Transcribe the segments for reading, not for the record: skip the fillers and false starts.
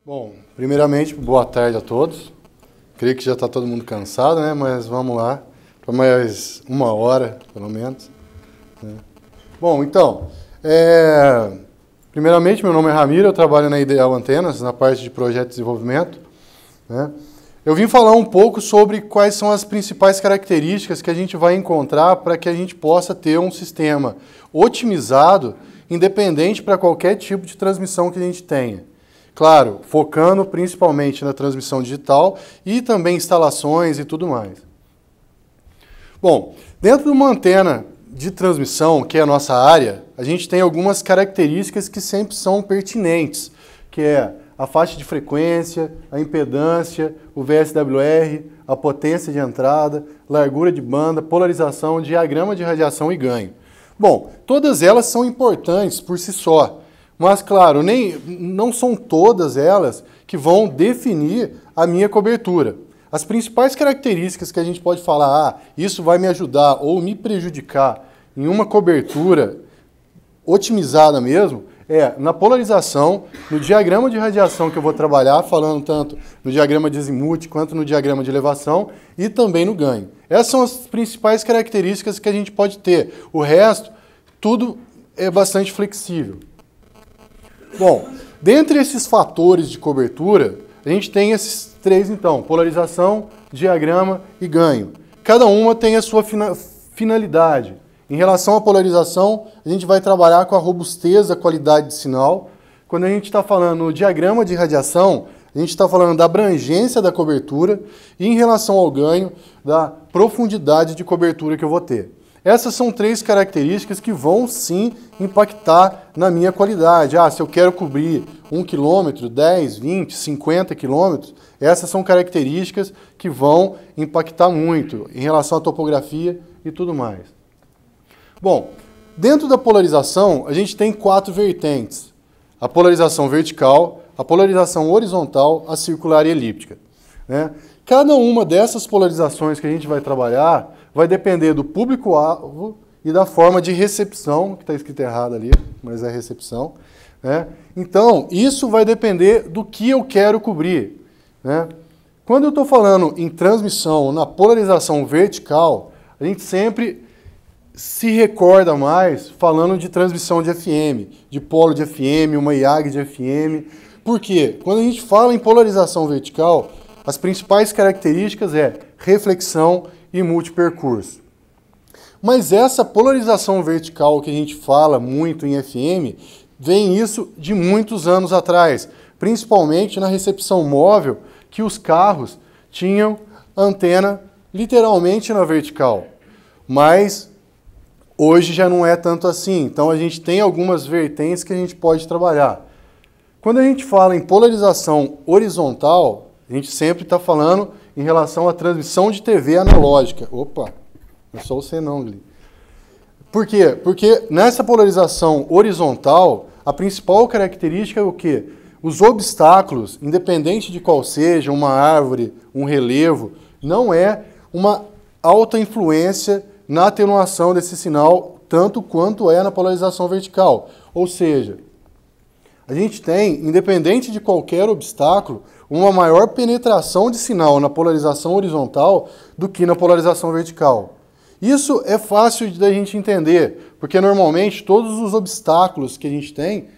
Bom, primeiramente, boa tarde a todos. Creio que já está todo mundo cansado, né? Mas vamos lá, para mais uma hora, pelo menos. Bom, então, primeiramente, meu nome é Ramiro, eu trabalho na Ideal Antenas, na parte de projeto de desenvolvimento, né? Eu vim falar um pouco sobre quais são as principais características que a gente vai encontrar para que a gente possa ter um sistema otimizado, independente para qualquer tipo de transmissão que a gente tenha. Claro, focando principalmente na transmissão digital e também instalações e tudo mais. Bom, dentro de uma antena de transmissão, que é a nossa área, a gente tem algumas características que sempre são pertinentes, que é a faixa de frequência, a impedância, o VSWR, a potência de entrada, largura de banda, polarização, diagrama de radiação e ganho. Bom, todas elas são importantes por si só, mas, claro, não são todas elas que vão definir a minha cobertura. As principais características que a gente pode falar, isso vai me ajudar ou me prejudicar em uma cobertura otimizada mesmo, na polarização, no diagrama de radiação que eu vou trabalhar, falando tanto no diagrama de azimuth quanto no diagrama de elevação e também no ganho. Essas são as principais características que a gente pode ter. O resto, tudo é bastante flexível. Bom, dentre esses fatores de cobertura, a gente tem esses três, então, polarização, diagrama e ganho. Cada uma tem a sua finalidade. Em relação à polarização, a gente vai trabalhar com a robustez da qualidade de sinal. Quando a gente está falando no diagrama de radiação, a gente está falando da abrangência da cobertura e em relação ao ganho, da profundidade de cobertura que eu vou ter. Essas são três características que vão sim impactar na minha qualidade. Se eu quero cobrir 1 km, 10, 20, 50 km, essas são características que vão impactar muito em relação à topografia e tudo mais. Bom, dentro da polarização, a gente tem 4 vertentes. A polarização vertical, a polarização horizontal, a circular e elíptica, né? Cada uma dessas polarizações que a gente vai trabalhar vai depender do público-alvo e da forma de recepção, que está escrito errado ali, mas é recepção, né? Então, isso vai depender do que eu quero cobrir, né? Quando eu estou falando em transmissão na polarização vertical, a gente sempre se recorda mais falando de transmissão de FM, de polo de FM, uma IAG de FM. Por quê? Quando a gente fala em polarização vertical, as principais características reflexão e multipercurso. Mas essa polarização vertical que a gente fala muito em FM, vem isso de muitos anos atrás, principalmente na recepção móvel, que os carros tinham antena literalmente na vertical. Mas hoje já não é tanto assim, então a gente tem algumas vertentes que a gente pode trabalhar. Quando a gente fala em polarização horizontal, a gente sempre está falando em relação à transmissão de TV analógica. Opa, não é só você não, Gli. Por quê? Porque nessa polarização horizontal, a principal característica é o quê? Os obstáculos, independente de qual seja, uma árvore, um relevo, não é uma alta influência na atenuação desse sinal, tanto quanto é na polarização vertical. Ou seja, a gente tem, independente de qualquer obstáculo, uma maior penetração de sinal na polarização horizontal do que na polarização vertical. Isso é fácil da gente entender, porque normalmente todos os obstáculos que a gente tem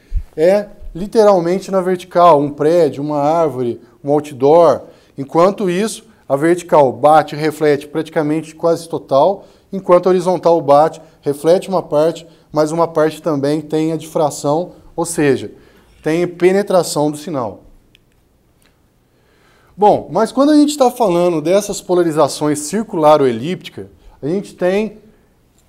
literalmente na vertical, um prédio, uma árvore, um outdoor. Enquanto isso, a vertical bate e reflete praticamente quase total, enquanto a horizontal bate, reflete uma parte, mas uma parte também tem a difração, ou seja, tem penetração do sinal. Bom, mas quando a gente está falando dessas polarizações circular ou elíptica, a gente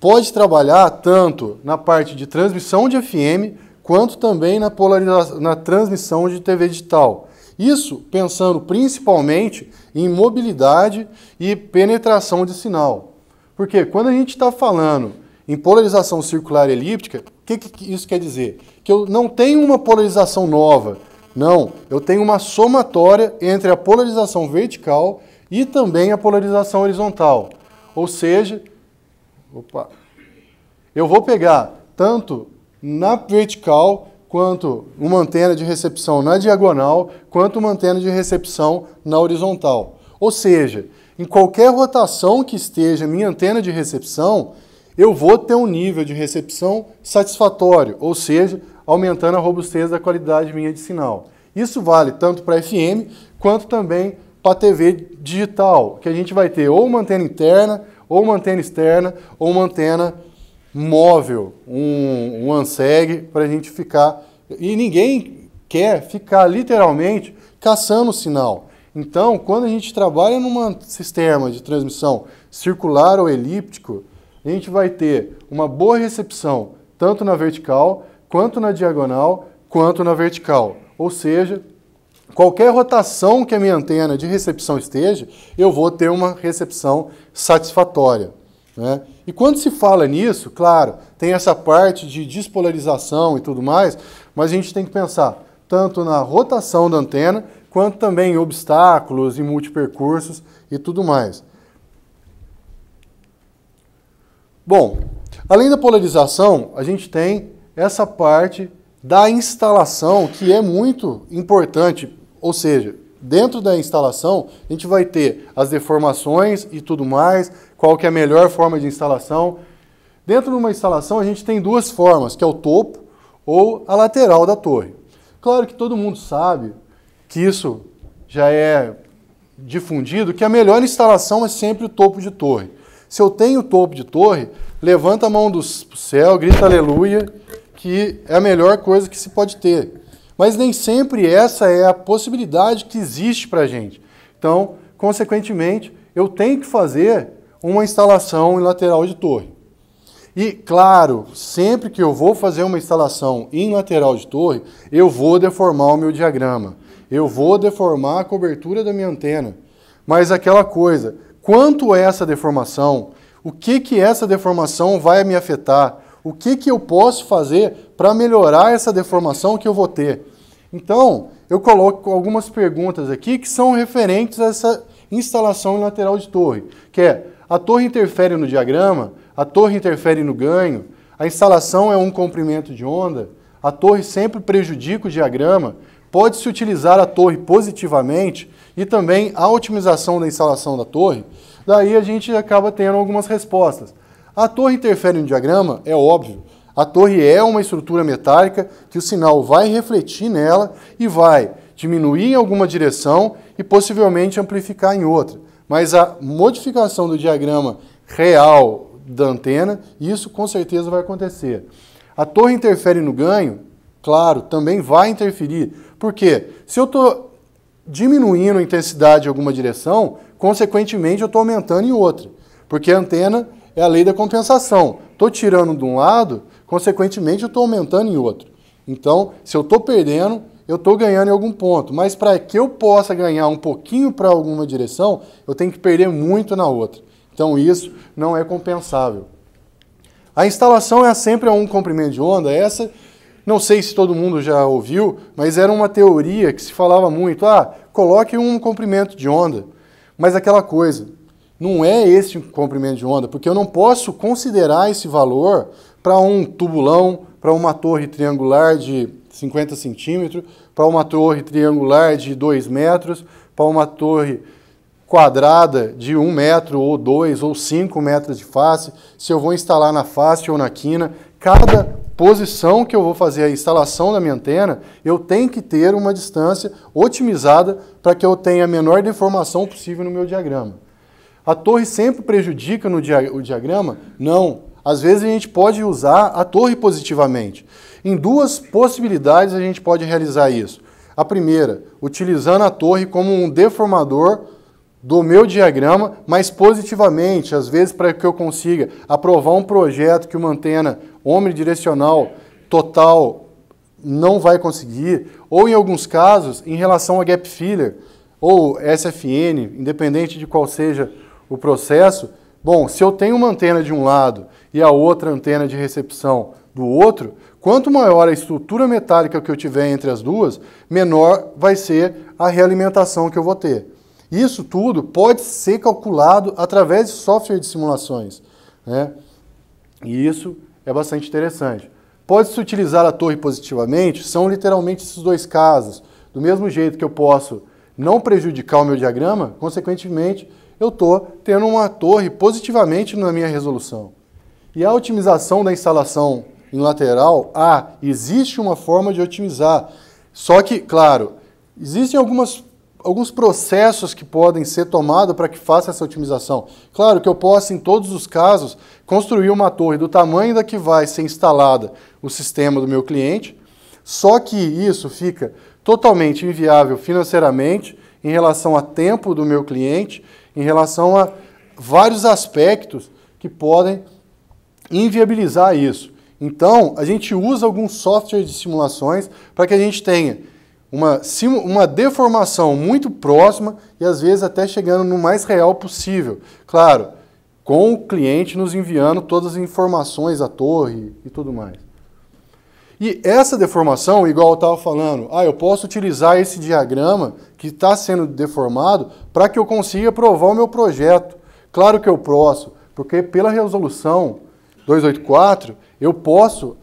pode trabalhar tanto na parte de transmissão de FM, quanto também na transmissão de TV digital. Isso pensando principalmente em mobilidade e penetração de sinal. Porque quando a gente está falando em polarização circular e elíptica, o que isso quer dizer? Que eu não tenho uma polarização nova. Não, eu tenho uma somatória entre a polarização vertical e também a polarização horizontal. Ou seja, eu vou pegar tanto na vertical quanto uma antena de recepção na diagonal, quanto uma antena de recepção na horizontal. Ou seja, em qualquer rotação que esteja minha antena de recepção, eu vou ter um nível de recepção satisfatório, ou seja, aumentando a robustez da qualidade minha de sinal. Isso vale tanto para FM, quanto também para TV digital, que a gente vai ter ou uma antena interna, ou uma antena externa, ou uma antena móvel, um ANSEG, para a gente ficar... E ninguém quer ficar literalmente caçando o sinal. Então, quando a gente trabalha num sistema de transmissão circular ou elíptico, a gente vai ter uma boa recepção, tanto na vertical, quanto na diagonal, quanto na vertical. Ou seja, qualquer rotação que a minha antena de recepção esteja, eu vou ter uma recepção satisfatória, né? E quando se fala nisso, claro, tem essa parte de despolarização e tudo mais, mas a gente tem que pensar tanto na rotação da antena, quanto também em obstáculos e multipercursos e tudo mais. Bom, além da polarização, a gente tem essa parte da instalação, que é muito importante, ou seja, dentro da instalação, a gente vai ter as deformações e tudo mais, qual que é a melhor forma de instalação. Dentro de uma instalação, a gente tem duas formas, que é o topo ou a lateral da torre. Claro que todo mundo sabe que isso já é difundido, que a melhor instalação é sempre o topo de torre. Se eu tenho topo de torre, levanta a mão do céu, grita aleluia, que é a melhor coisa que se pode ter. Mas nem sempre essa é a possibilidade que existe para a gente. Então, consequentemente, eu tenho que fazer uma instalação em lateral de torre. E, claro, sempre que eu vou fazer uma instalação em lateral de torre, eu vou deformar o meu diagrama. Eu vou deformar a cobertura da minha antena. Mas aquela coisa, quanto é essa deformação? O que essa deformação vai me afetar? O que eu posso fazer para melhorar essa deformação que eu vou ter? Então, eu coloco algumas perguntas aqui que são referentes a essa instalação em lateral de torre, que é, a torre interfere no diagrama, a torre interfere no ganho, a instalação é um comprimento de onda, a torre sempre prejudica o diagrama, pode-se utilizar a torre positivamente e também a otimização da instalação da torre. Daí a gente acaba tendo algumas respostas. A torre interfere no diagrama? É óbvio. A torre é uma estrutura metálica que o sinal vai refletir nela e vai diminuir em alguma direção e possivelmente amplificar em outra. Mas a modificação do diagrama real da antena, isso com certeza vai acontecer. A torre interfere no ganho? Claro, também vai interferir. Por quê? Se eu estou diminuindo a intensidade em alguma direção, consequentemente eu estou aumentando em outra. Porque a antena é a lei da compensação. Estou tirando de um lado, consequentemente eu estou aumentando em outro. Então, se eu estou perdendo, eu estou ganhando em algum ponto. Mas para que eu possa ganhar um pouquinho para alguma direção, eu tenho que perder muito na outra. Então isso não é compensável. A instalação é sempre a um comprimento de onda. Essa, não sei se todo mundo já ouviu, mas era uma teoria que se falava muito. Coloque um comprimento de onda. Mas aquela coisa, não é esse comprimento de onda, porque eu não posso considerar esse valor para um tubulão, para uma torre triangular de 50 centímetros, para uma torre triangular de 2 metros, para uma torre quadrada de 1 metro, ou 2, ou 5 metros de face, se eu vou instalar na face ou na quina. Cada posição que eu vou fazer a instalação da minha antena, eu tenho que ter uma distância otimizada para que eu tenha a menor deformação possível no meu diagrama. A torre sempre prejudica o diagrama? Não. Às vezes a gente pode usar a torre positivamente. Em duas possibilidades a gente pode realizar isso. A primeira, utilizando a torre como um deformador do meu diagrama, mas positivamente, às vezes para que eu consiga aprovar um projeto que uma antena omnidirecional total não vai conseguir, ou em alguns casos, em relação a gap filler, ou SFN, independente de qual seja o processo. Bom, se eu tenho uma antena de um lado e a outra antena de recepção do outro, quanto maior a estrutura metálica que eu tiver entre as duas, menor vai ser a realimentação que eu vou ter. Isso tudo pode ser calculado através de software de simulações, né? E isso é bastante interessante. Pode-se utilizar a torre positivamente? São literalmente esses dois casos. Do mesmo jeito que eu posso não prejudicar o meu diagrama, consequentemente, eu estou tendo uma torre positivamente na minha resolução. E a otimização da instalação em lateral, existe uma forma de otimizar. Só que, claro, existem alguns processos que podem ser tomados para que faça essa otimização. Claro que eu posso, em todos os casos, construir uma torre do tamanho da que vai ser instalada o sistema do meu cliente, só que isso fica totalmente inviável financeiramente em relação a tempo do meu cliente, em relação a vários aspectos que podem inviabilizar isso. Então, a gente usa alguns softwares de simulações para que a gente tenha uma deformação muito próxima e às vezes até chegando no mais real possível. Claro, com o cliente nos enviando todas as informações da torre e tudo mais. E essa deformação, igual eu estava falando, eu posso utilizar esse diagrama que está sendo deformado para que eu consiga provar o meu projeto. Claro que eu posso, porque pela resolução 284, eu posso,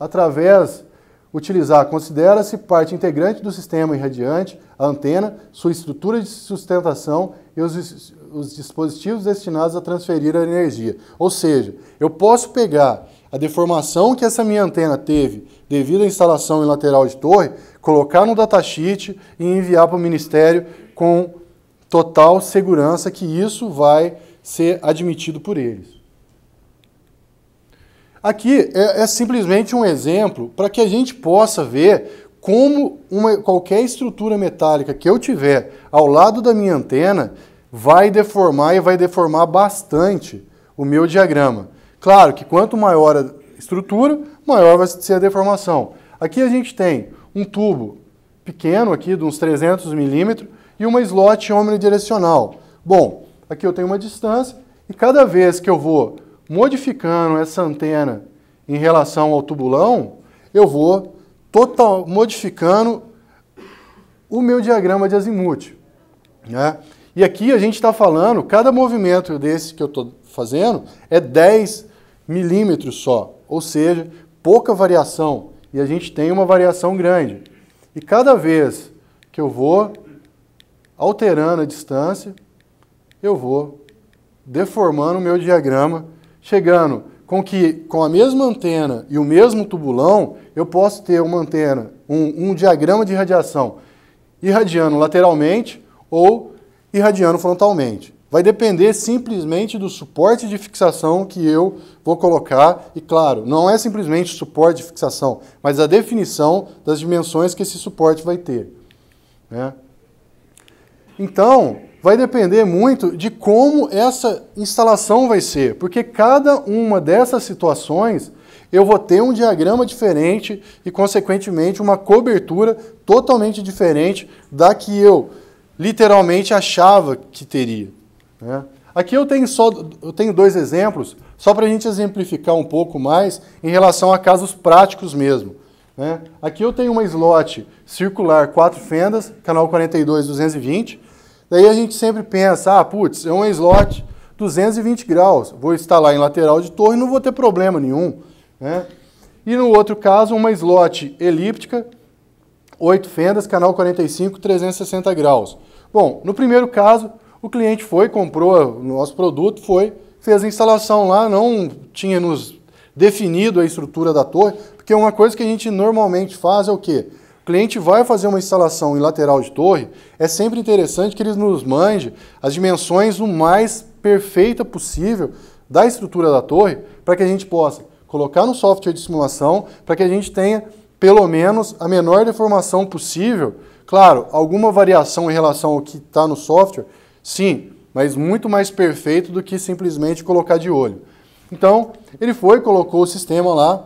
considera-se parte integrante do sistema irradiante, a antena, sua estrutura de sustentação e os dispositivos destinados a transferir a energia. Ou seja, eu posso pegar a deformação que essa minha antena teve devido à instalação em lateral de torre, colocar no datasheet e enviar para o Ministério com total segurança que isso vai ser admitido por eles. Aqui é simplesmente um exemplo para que a gente possa ver como qualquer estrutura metálica que eu tiver ao lado da minha antena vai deformar e vai deformar bastante o meu diagrama. Claro que quanto maior a estrutura, maior vai ser a deformação. Aqui a gente tem um tubo pequeno, aqui de uns 300 milímetros, e uma slot omnidirecional. Bom, aqui eu tenho uma distância e cada vez que eu vou modificando essa antena em relação ao tubulão, eu vou modificando o meu diagrama de azimuth, né? E aqui a gente está falando, cada movimento desse que eu estou fazendo é 10 milímetros só, ou seja, pouca variação, e a gente tem uma variação grande. E cada vez que eu vou alterando a distância, eu vou deformando o meu diagrama, chegando com a mesma antena e o mesmo tubulão, eu posso ter uma antena, um diagrama de irradiação irradiando lateralmente ou irradiando frontalmente. Vai depender simplesmente do suporte de fixação que eu vou colocar e, claro, não é simplesmente suporte de fixação, mas a definição das dimensões que esse suporte vai ter, né? Então, vai depender muito de como essa instalação vai ser, porque cada uma dessas situações eu vou ter um diagrama diferente e, consequentemente, uma cobertura totalmente diferente da que eu literalmente achava que teria, né? Aqui eu tenho dois exemplos, só para a gente exemplificar um pouco mais em relação a casos práticos mesmo, né? Aqui eu tenho uma slot circular 4 fendas, canal 42-220, daí a gente sempre pensa, putz, é uma slot 220 graus, vou instalar em lateral de torre e não vou ter problema nenhum, né? E no outro caso, uma slot elíptica, 8 fendas, canal 45, 360 graus. Bom, no primeiro caso, o cliente comprou o nosso produto, fez a instalação lá, não tinha nos definido a estrutura da torre, porque uma coisa que a gente normalmente faz é o quê? O cliente vai fazer uma instalação em lateral de torre, é sempre interessante que eles nos mande as dimensões o mais perfeita possível da estrutura da torre, para que a gente possa colocar no software de simulação, para que a gente tenha pelo menos a menor deformação possível. Claro, alguma variação em relação ao que está no software, sim, mas muito mais perfeito do que simplesmente colocar de olho. Então, ele colocou o sistema lá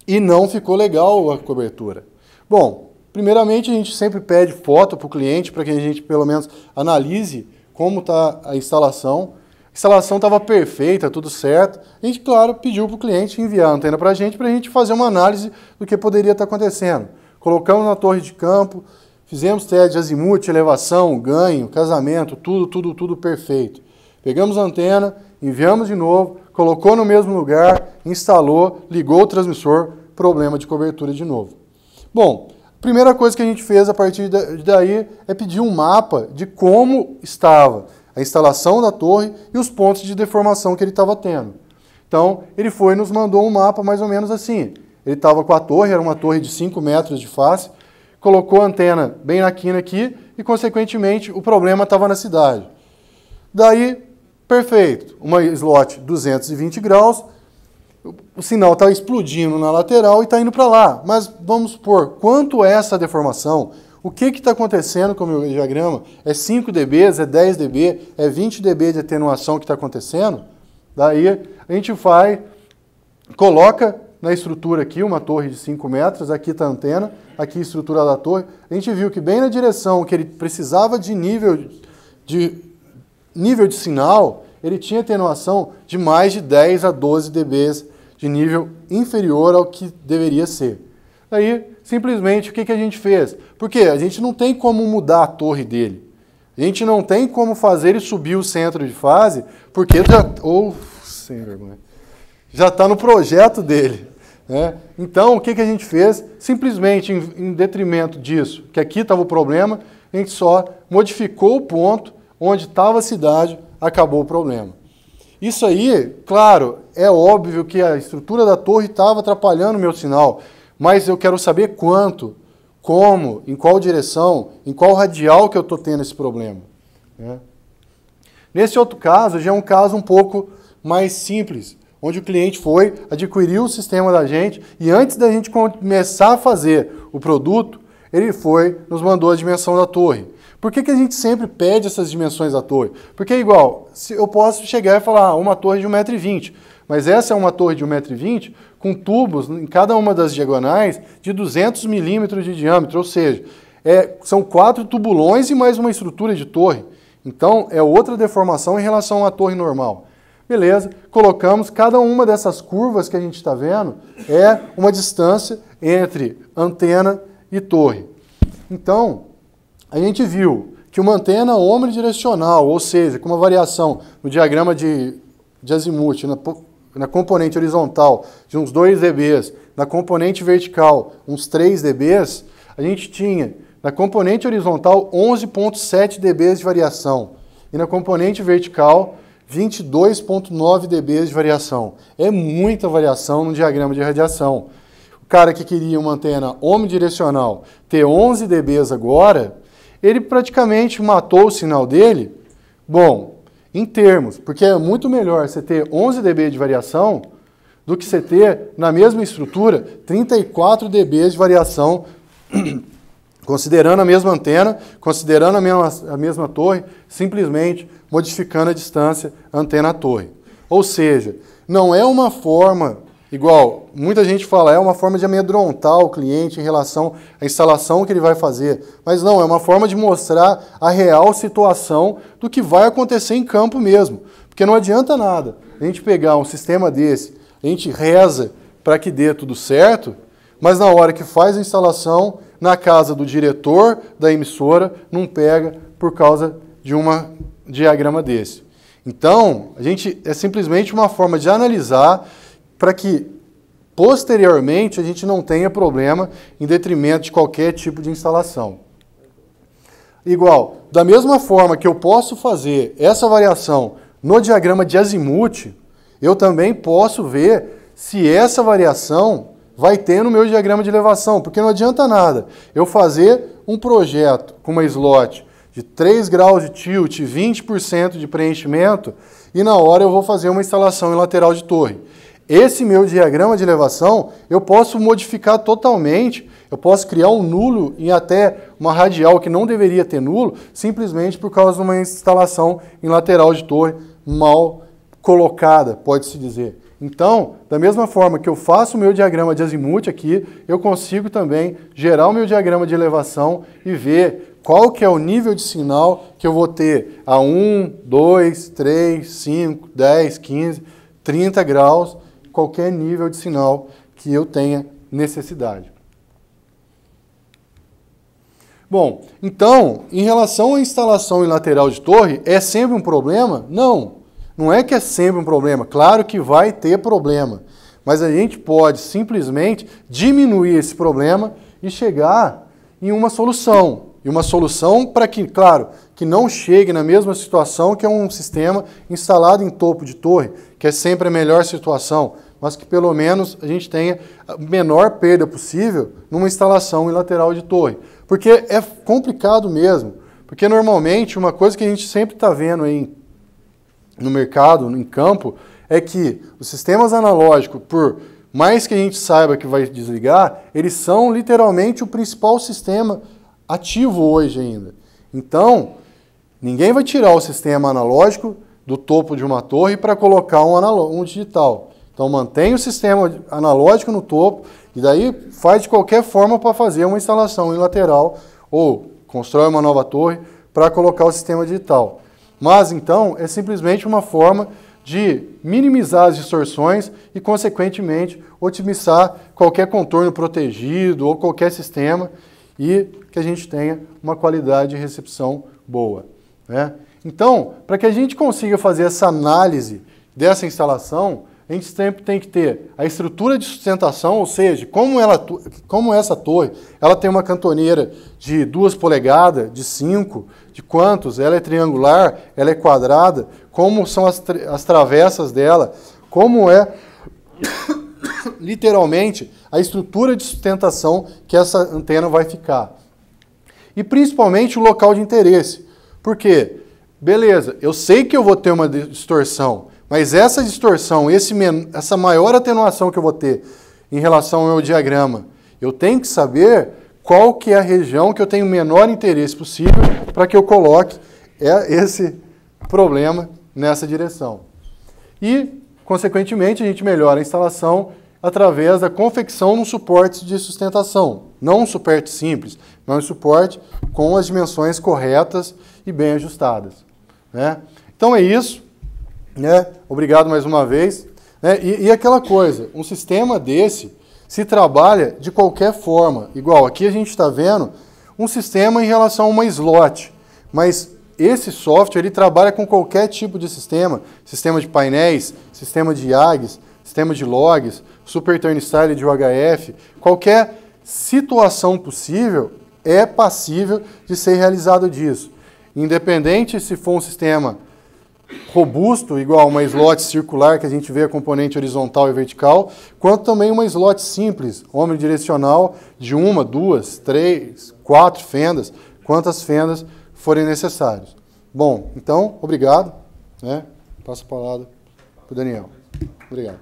e não ficou legal a cobertura. Bom, primeiramente a gente sempre pede foto para o cliente para que a gente pelo menos analise como está a instalação. A instalação estava perfeita, tudo certo. A gente, claro, pediu para o cliente enviar a antena para a gente fazer uma análise do que poderia estar acontecendo. Colocamos na torre de campo, fizemos teste de azimuth, elevação, ganho, casamento, tudo perfeito. Pegamos a antena, enviamos de novo, colocou no mesmo lugar, instalou, ligou o transmissor, problema de cobertura de novo. Bom, a primeira coisa que a gente fez a partir daí é pedir um mapa de como estava a instalação da torre e os pontos de deformação que ele estava tendo. Então, ele foi e nos mandou um mapa mais ou menos assim. Ele estava com a torre, era uma torre de 5 metros de face, colocou a antena bem na quina aqui e, consequentemente, o problema estava na cidade. Daí, perfeito, uma slot 220 graus, o sinal está explodindo na lateral e está indo para lá. Mas vamos supor, quanto é essa deformação? O que está acontecendo com o meu diagrama? É 5 dB, é 10 dB, é 20 dB de atenuação que está acontecendo? Daí a gente vai, coloca na estrutura aqui uma torre de 5 metros, aqui está a antena, aqui a estrutura da torre. A gente viu que bem na direção que ele precisava de nível de sinal, ele tinha atenuação de mais de 10 a 12 dB de nível inferior ao que deveria ser. Daí, simplesmente, o que a gente fez? Porque a gente não tem como mudar a torre dele. A gente não tem como fazer ele subir o centro de fase, porque já está no projeto dele. Né? Então, o que a gente fez? Simplesmente, em detrimento disso, que aqui estava o problema, a gente só modificou o ponto onde estava a cidade, acabou o problema. Isso aí, claro, é óbvio que a estrutura da torre estava atrapalhando o meu sinal, mas eu quero saber quanto, como, em qual direção, em qual radial que eu estou tendo esse problema. Né? Nesse outro caso, já é um caso um pouco mais simples, onde o cliente foi, adquiriu o sistema da gente e antes da gente começar a fazer o produto, ele foi, nos mandou a dimensão da torre. Por que a gente sempre pede essas dimensões da torre? Porque é igual, eu posso chegar e falar uma torre de 1,20 m, mas essa é uma torre de 1,20 m com tubos em cada uma das diagonais de 200 milímetros de diâmetro, ou seja, são 4 tubulões e mais uma estrutura de torre. Então, é outra deformação em relação a uma torre normal. Beleza, colocamos cada uma dessas curvas que a gente está vendo é uma distância entre antena e torre. Então, a gente viu que uma antena omnidirecional, ou seja, com uma variação no diagrama de azimuth, na componente horizontal de uns 2 dB, na componente vertical uns 3 dB, a gente tinha na componente horizontal 11,7 dB de variação e na componente vertical 22,9 dB de variação. É muita variação no diagrama de radiação. O cara que queria uma antena omnidirecional ter 11 dB agora, ele praticamente matou o sinal dele. Bom, em termos, porque é muito melhor você ter 11 dB de variação do que você ter, na mesma estrutura, 34 dB de variação, considerando a mesma antena, considerando a mesma torre, simplesmente modificando a distância antena-torre. Ou seja, não é uma forma, igual muita gente fala, é uma forma de amedrontar o cliente em relação à instalação que ele vai fazer. Mas não, é uma forma de mostrar a real situação do que vai acontecer em campo mesmo. Porque não adianta nada a gente pegar um sistema desse, a gente reza para que dê tudo certo, mas na hora que faz a instalação, na casa do diretor da emissora, não pega por causa de um diagrama desse. Então, é simplesmente uma forma de analisar para que, posteriormente, a gente não tenha problema em detrimento de qualquer tipo de instalação. Igual, da mesma forma que eu posso fazer essa variação no diagrama de azimuth, eu também posso ver se essa variação vai ter no meu diagrama de elevação, porque não adianta nada eu fazer um projeto com uma slot de 3 graus de tilt, 20% de preenchimento, e na hora eu vou fazer uma instalação em lateral de torre. Esse meu diagrama de elevação, eu posso modificar totalmente, eu posso criar um nulo em até uma radial que não deveria ter nulo, simplesmente por causa de uma instalação em lateral de torre mal colocada, pode-se dizer. Então, da mesma forma que eu faço o meu diagrama de azimuth aqui, eu consigo também gerar o meu diagrama de elevação e ver qual que é o nível de sinal que eu vou ter a 1, 2, 3, 5, 10, 15, 30 graus, qualquer nível de sinal que eu tenha necessidade. Bom, então, em relação à instalação em lateral de torre, é sempre um problema? Não, não é que é sempre um problema. Claro que vai ter problema, mas a gente pode simplesmente diminuir esse problema e chegar em uma solução. E uma solução para que, claro, que não chegue na mesma situação que é um sistema instalado em topo de torre, que é sempre a melhor situação, mas que pelo menos a gente tenha a menor perda possível numa instalação em lateral de torre. Porque é complicado mesmo, porque normalmente uma coisa que a gente sempre está vendo aí no mercado, em campo, é que os sistemas analógicos, por mais que a gente saiba que vai desligar, eles são literalmente o principal sistema ativo hoje ainda. Então, ninguém vai tirar o sistema analógico do topo de uma torre para colocar um digital. Então, mantém o sistema analógico no topo e daí faz de qualquer forma para fazer uma instalação em lateral ou constrói uma nova torre para colocar o sistema digital. Mas, então, é simplesmente uma forma de minimizar as distorções e, consequentemente, otimizar qualquer contorno protegido ou qualquer sistema e que a gente tenha uma qualidade de recepção boa, né? Então, para que a gente consiga fazer essa análise dessa instalação, a gente sempre tem que ter a estrutura de sustentação, ou seja, como essa torre, ela tem uma cantoneira de 2 polegadas, de 5, de quantos, ela é triangular, ela é quadrada, como são as travessas dela, como é literalmente a estrutura de sustentação que essa antena vai ficar. E principalmente o local de interesse. Por quê? Beleza, eu sei que eu vou ter uma distorção, mas essa distorção, essa maior atenuação que eu vou ter em relação ao meu diagrama, eu tenho que saber qual que é a região que eu tenho o menor interesse possível para que eu coloque esse problema nessa direção. E, consequentemente, a gente melhora a instalação através da confecção de um suporte de sustentação. Não um suporte simples, mas um suporte com as dimensões corretas e bem ajustadas, né? Então é isso, né? Obrigado mais uma vez, né? E aquela coisa, um sistema desse se trabalha de qualquer forma. Igual aqui a gente está vendo um sistema em relação a uma slot, mas esse software ele trabalha com qualquer tipo de sistema de painéis, sistema de IAGs, sistema de logs, super turnstile de UHF, qualquer situação possível é passível de ser realizado disso. Independente se for um sistema robusto, igual uma slot circular, que a gente vê a componente horizontal e vertical, quanto também uma slot simples, omnidirecional, de 1, 2, 3, 4 fendas, quantas fendas forem necessárias. Bom, então, obrigado, né? Passo a palavra para o Daniel. Obrigado.